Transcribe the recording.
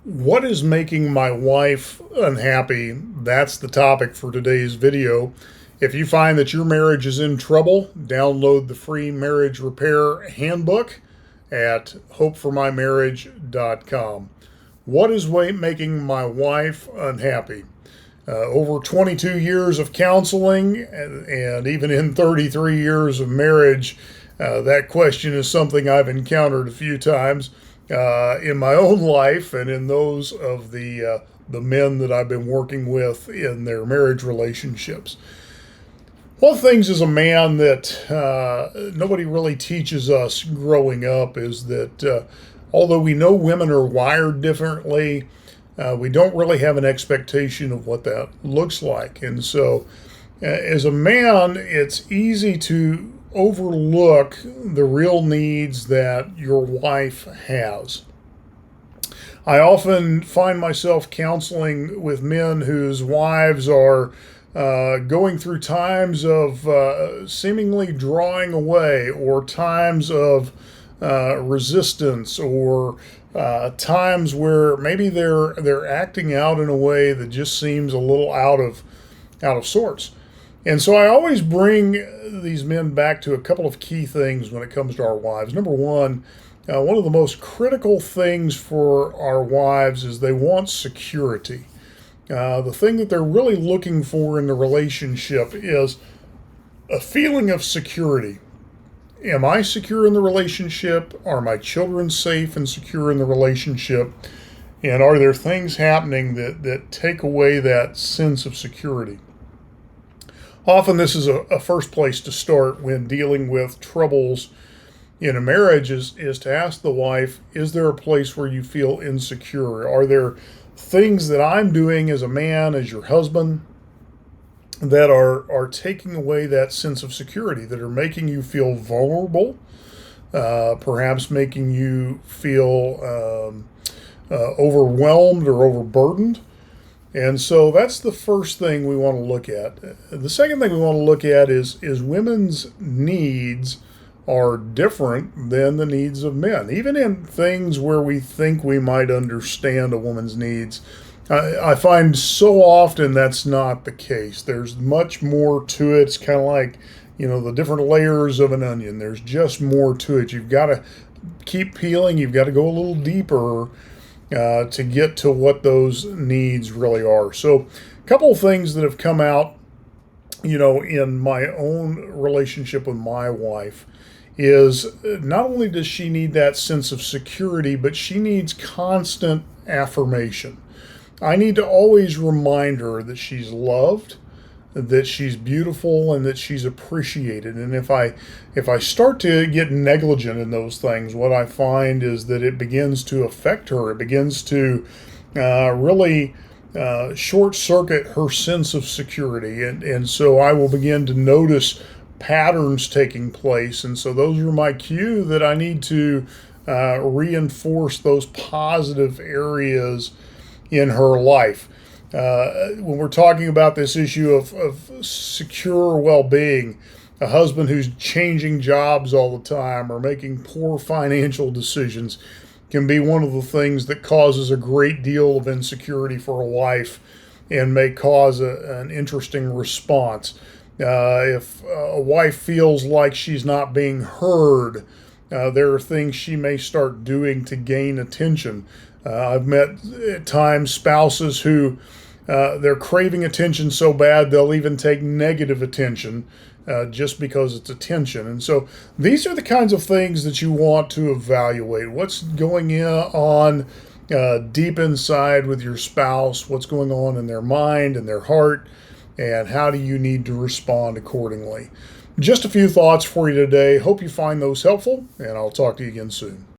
What is making my wife unhappy? That's the topic for today's video. If you find that your marriage is in trouble, download the free marriage repair handbook at hopeformymarriage.com. What is making my wife unhappy? Over 22 years of counseling and even in 33 years of marriage, that question is something I've encountered a few times in my own life and in those of the men that I've been working with in their marriage relationships. One of the things as a man that nobody really teaches us growing up is that although we know women are wired differently, we don't really have an expectation of what that looks like. And so, as a man, it's easy to overlook the real needs that your wife has. I often find myself counseling with men whose wives are going through times of seemingly drawing away, or times of resistance, or times where maybe they're acting out in a way that just seems a little out of sorts. And so I always bring these men back to a couple of key things when it comes to our wives. Number one of the most critical things for our wives is they want security. The thing that they're really looking for in the relationship is a feeling of security. Am I secure in the relationship? Are my children safe and secure in the relationship? And are there things happening that take away that sense of security? Often this is a first place to start when dealing with troubles in a marriage is to ask the wife, is there a place where you feel insecure? Are there things that I'm doing as a man, as your husband, that are taking away that sense of security, that are making you feel vulnerable, perhaps making you feel overwhelmed or overburdened? And so that's the first thing we want to look at. The second thing we want to look at is women's needs are different than the needs of men. Even in things where we think we might understand a woman's needs, I find so often that's not the case. There's much more to it. It's kind of like, the different layers of an onion. There's just more to it. You've got to keep peeling. You've got to go a little deeper to get to what those needs really are. So, a couple of things that have come out, in my own relationship with my wife is not only does she need that sense of security, but she needs constant affirmation. I need to always remind her that she's loved, that she's beautiful, and that she's appreciated. And if I start to get negligent in those things, what I find is that it begins to affect her. It begins to really short circuit her sense of security. And so I will begin to notice patterns taking place. And so those are my cue that I need to reinforce those positive areas in her life. When we're talking about this issue of secure well-being, a husband who's changing jobs all the time or making poor financial decisions can be one of the things that causes a great deal of insecurity for a wife and may cause an interesting response. If a wife feels like she's not being heard, there are things she may start doing to gain attention. I've met at times spouses who they're craving attention so bad they'll even take negative attention just because it's attention. And so these are the kinds of things that you want to evaluate. What's going on deep inside with your spouse? What's going on in their mind and their heart? And how do you need to respond accordingly? Just a few thoughts for you today. Hope you find those helpful, and I'll talk to you again soon.